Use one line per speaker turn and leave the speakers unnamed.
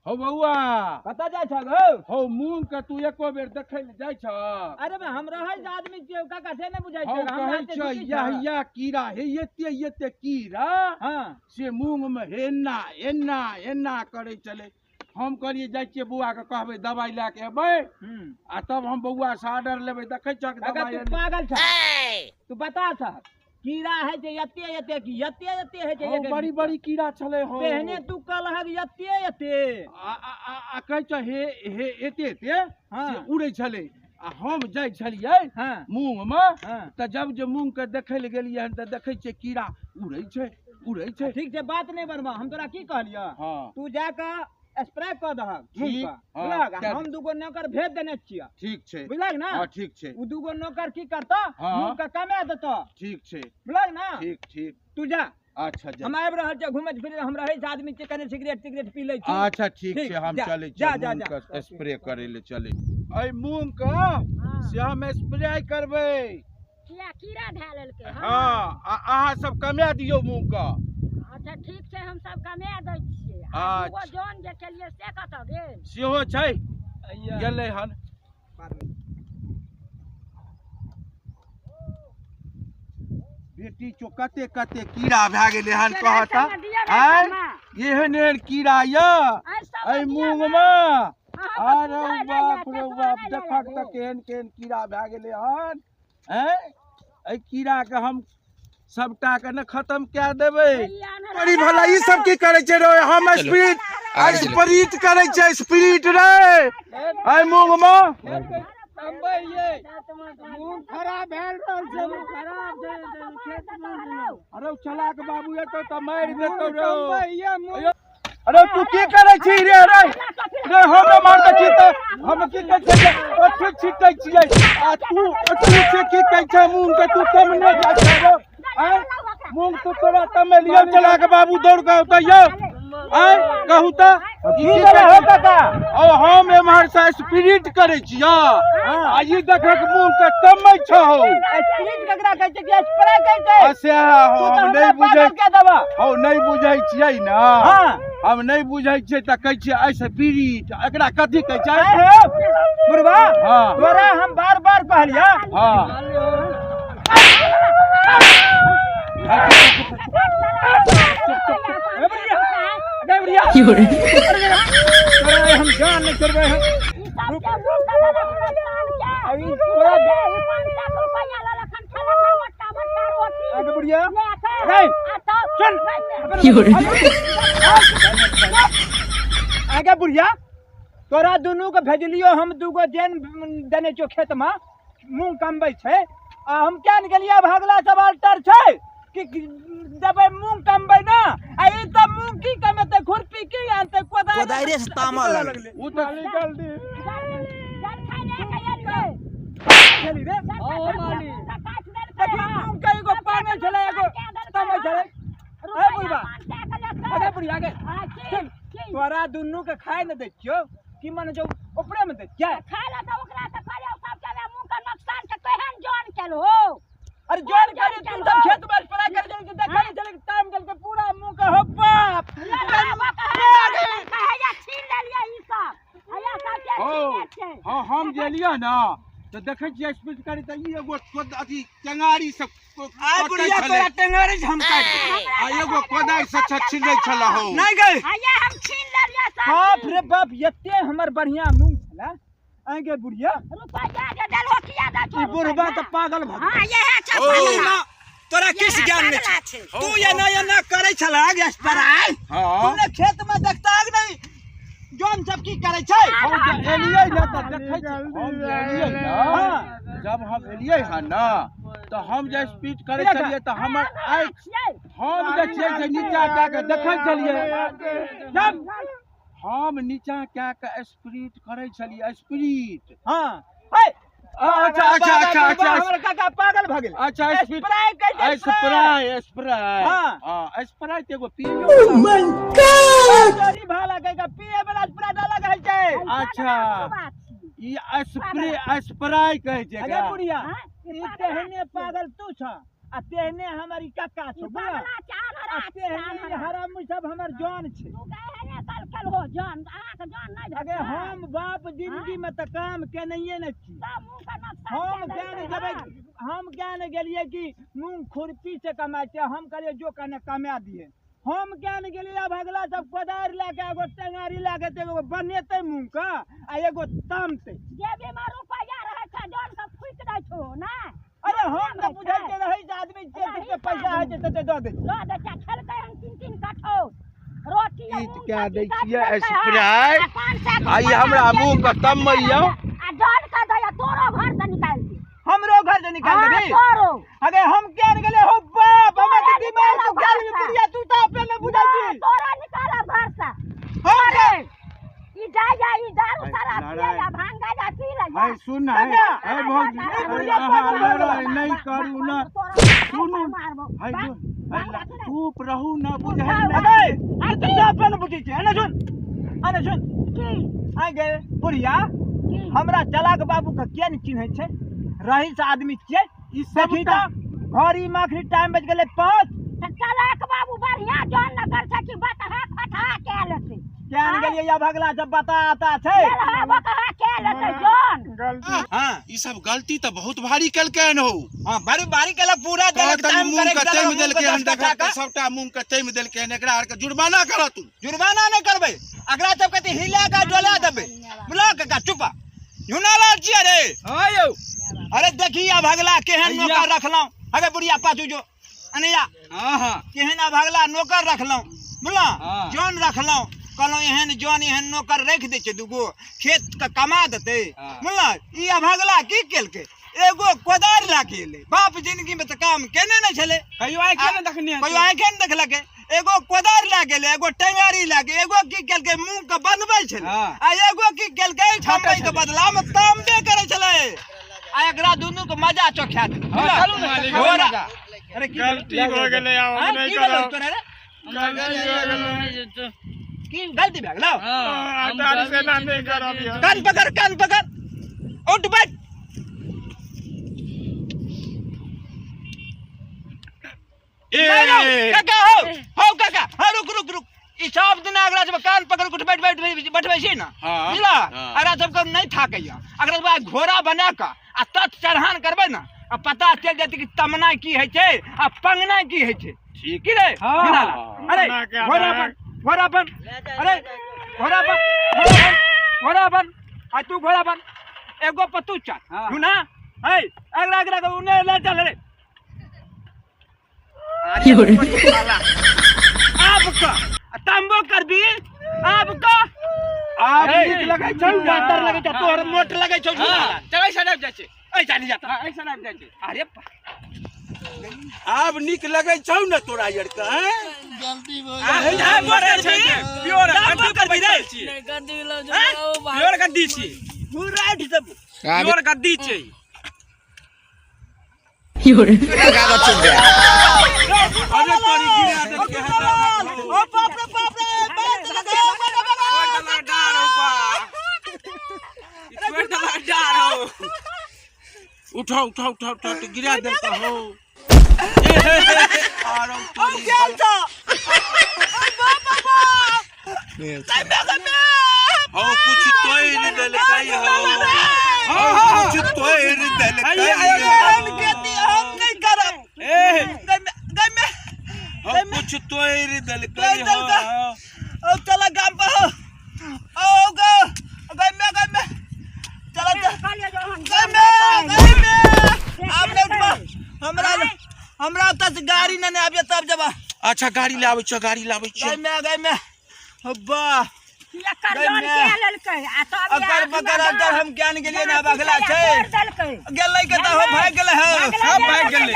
हो बउआ
कतऽ जाइ छ गो
हो मूंग के तू एको बेर देखै ले जाइ छ
अरे बे हम रहै जे आदमी छियै काका से नहि बुझाइ
हो
छै हम
कहै
जाते
छ
छुट्टी
यह कीड़ा हे एते कीड़ा
हां
से मूंग में एना एना एना करे चले हम कहलिए जाइ छियै बउआ के कहबै दवाई ला के एबै आ तब हम बउआ से ऑर्डर लेबै देखै छ दवाई
तू पागल छ तू बता छ कीड़ा है जे एते की एते है जे
बड़ी बड़ी कीड़ा चले हो
पहने तू कहलहक एते
आ कहै छ हे एते से उड़ै चले आ हम जाइ छलियै मूंग में त जब जे मूंग के देखै ले गेलियै त देखै छियै कीड़ा उड़ै छै
ठीक छै बात नहीं बनवा हम तोरा की कहलियै तू जाके स्प्रे क दहक बुझलक हम दूगो नौकर भेज देने छियै ठीक छै बुझलक ना हां ठीक छै उ दूगो नौकर की करता मूंग के कमे देता ठीक छै बुझलक ना ठीक तू जा अच्छा जा हम आबि रहल छ घुमैत फिरैत हम रहै छ आदमी के कने सिगरेट पी लै छी अच्छा ठीक छै हम चलै छी मूंग के स्प्रे करे ले चलै
ए मूंग का से हम स्प्रे करबै
कीड़ा धै लेलकै
हां अहाँ सब कमे दियौ मूंग का
अच्छा ठीक छै हम सब कमे दै छियै आ वो जोन जे केलिए से कत गेल
सेहो छै गेलै हन बेटी चो कते कीड़ा भए गेलै हन कहता एहन कीड़ा ए मूंग में अरे बाप रे बाप देखक त केहन कीड़ा भए गेलै हन ए कीड़ा के हम सबटा के न खत्म क्या देबै बड़ी भला ई सब की करे छै रे हम स्पिरिट करे छै स्पिरिट रे ए मूंग में मूंग खराब भेल रहल छै खराब खेत में अरे चलाक बाबू एतो त मार देतो रे अरे तू की करे छी रे हम मार दे छी त हम की करे छी ओठे छिटै छियै आ तू से की कहै छै मूंग के तू कम नै जा छै मूंग तो तोरा तमे लियो चला के बाबू दौड़ के होता यो कहू त की हो काका ओ हम एमहर से स्पिरिट करे छिया आ ई देखक मूंग के तमे छ हो
स्पिरिट ककरा कहै छै कि स्प्रे कहै छै
अच्छा हम नहीं बुझै के दवा हो नहीं बुझै छियै ना हम नहीं बुझै छियै त कहै छियै स्पिरिट एकरा कथि कहै छै
बुढ़वा तोरा हम बार कहलिया हम जान नहीं करबे आगे बुढ़िया तोरा दुनू के भेजलियो हम दूगो जेन देने छो खेत में मूंग कमबै छै आ हम क्या निकलिया भागला सवाल टर छै कि देबै मूंग कमबै ना आ ई त मूंग की कमेते खुरपी की आनते कोदारी से तामा लगले उ त निकल दी जल खाने के एलिए चली रे ओ माली देखी मूंग के एगो पाने चले एगो तामा चले ए बुढ़वा आगे बुढ़िया आगे तोरा दुनू के खाए न दै छियो की मन जो ऊपरे में दे क्या
खाए ला त ओकरा त करे सब के मूंग का नुकसान के केहन जान केल हो
अरे जोर करे तुम सब खेत में स्प्रे कर जल के देखा चले टाइम जल के पूरा मुंह का हो बाप
कहे छीन ले लिया ई सब आया सब के छीन छै
हां हम गेलिया ना त देखै छियै स्पीड करी त ई एगो अथी टेंगारी से
आ बुढ़िया तोरा टेंगारी हम काट
आ एगो कोदाई से छिलै छला हो
नहीं गई
आया हम छीन ले लिया सब
बाप रे बाप एते हमर बढ़िया मूंग छला आगे बुढ़िया
रुपया जे देलो किया दा
ई बुढ़वा त पागल भ
हां ये है छपा
तोरा किस ज्ञान में तू ये ना करे छला गैस पर आई तूने खेत में देखता है नहीं जोन सब की करे छै
हम एलियै ना त देखै छी हम एलियै ना जब हम एलियै हन ना तो हम जे स्पीड करे छलिए त हमर हम जे छै से नीचा का के देखै छलिए जब हम नीचा क्या के स्पिरिट करे छलिए स्पिरिट
हां
अच्छा
हमर काका पागल भ गेल
अच्छा स्प्रे हां स्प्रे के एगो पियो
ओ माय गॉड गरी भाला के पिए वाला स्प्रे अलग है छै
अच्छा ई स्प्रे कहै छै
अरे बुढ़िया ई तेहने पागल तू छ आ तेहने हमारी कक्का छो बुझल
बगला चाल
आ तेहने हराम सब हमर जान छे
तू कहे है कल हो जान आहा के जान नहीं
अगे हम बाप जिंदगी में त काम केनइए न छी हम क्या न जब हम क्या न गेलिए कि मूंग खुरपी से कमाते हम कहलिए जो कने कमा दिए हम क्या न गेलिए अब अगला सब कोदार लेके एगो टेंगारी लेके एगो बनेते मूंग का आ एगो तामते
जे बीमार रुपया रहे छ जान सब फुक दै छो ना
अरे हम तो बुझै के रही जे आदमी जे पैसा है जे दे दे
खेल के हम 3 कठो रोटी
ईट क्या दै छियै स्प्राइ आई हमरा मुंह के तमैया
आ जान का दया तोरो घर से निकाल दे
हमरो घर से निकाल देबी
तोरो
अगे हम क्या न गेले हो बाप हमर दिमाग तो गाल में पुरिया तू तो अपने न बुझै छी
तोरो निकाला घर से
हम के
ई ई दारू सारा पिए या भांगा जा पी ले
भाई सुन है भौजी लड़ाई नहीं करू ना सुनू भाई चुप रहू ना बुझै
अरे तू तो अपने बुझै छी अने सुन
की
आ गए पुरिया हमरा चलाक बाबू का किया न चिन्है छै रईस आदमी छियै
ई सब
देखी त घड़ी माखरी टाइम बज गेले 5
चलाक बाबू बढ़िया जान न कर सकी बता फटा के लेते
क्या न गेलिए या भगला सब बताता छै
बता के लेते जान
गलती
हां
ई सब गलती तो बहुत भारी कलके न हो
हां बड़ी बारी केला पूरा टाइम
मुंह
करे
के तैम देल के हम देखा सबटा मुंह के तैम देल के एकरा आर के जुर्माना कर तू
जुर्माना नहीं करबे अगला सब कहते हिला का डोला देबे बुला का चुपा यूनाला छिए रे
हां यौ
अरे देखिया भगला केहन नौकर रखलौ अगे बुढ़िया पाछू जो अनिया
हां
केहन भगला नौकर रखलौ बुला जोन रखलौ कहलौ एहन जोन एहन नौकर रख दे छै दुगो खेत का कमा देते बुला ई भगला की केलके एगो कोदार लाके ले बाप जिंदगी में त काम केने न छले
कहियो आइ के न देखनी
कहियो आइ के न देखलके एगो कोदार लागे ले एगो टेंगारी लागे एगो की केलके मुंह के बनबै छले आ एगो की केलके ठंडे के बदला में तामबे करे छले आ एकरा दुनू के मजा चोखा दे
चलू ना मालिक
अरे
गलती हो गेलै आब नहीं करो
गलती हो गेलै की गलती भए गेलौ
तारी से ना नहीं करब
कान पकड़ उठ बैठ
ए
काका हो काका रुक ई सब दिन अगला सब कान पकड़ के बैठबै छी ना बुझला अगला सब को नहीं थाकैया अगला सब घोड़ा बना के आ तत चढ़ान करबै ना आ पता चल जेतै कि तमना की है छै आ पंगना की है छै ठीक रे अरे घोड़ा बन अरे घोड़ा बन आ तू घोड़ा बन एगो पतू चल तू ना ए अगला को उन्हें ले चल रे आपका तंबो कर दी आपका
आप नीक लगै छौ
डर लगे छ तोहर मोट लगे छ
चलै सनब जाइ छै
ए जानी जाता
ऐ सनब जाइ छै
अरे
आब नीक लगै छौ न तोरा यार के
गलती हो
आ मोरे छै प्योर
तंबो कर दी रे
गलती लो जो
प्योर गद्दी छी
पूरा सब
प्योर गद्दी छै
अरे तोरी गिरा दे के ओ बाप रे बात लगे
डार हो डार हो उठो तो गिरा दे का हो आरो
हम गेल छ ओ बाबा
हो कुछ तोड़ देल कई हो कुछ तोड़ देल कई
हम कहती हम नहीं करब गमे
हो कुछ तोड़ देल कई हो
ओ चला गाम पर ओ गमे चला गमे हमरा तस गाड़ी न आबे तब जब
अच्छा गाड़ी लाबै छ
गमे अब्बा
एकर जान के लेलकै आ तब
अगर हम ज्ञान गेलिए ना बगला छै गेलै के त हो भाग गेलै
भाग गेलै।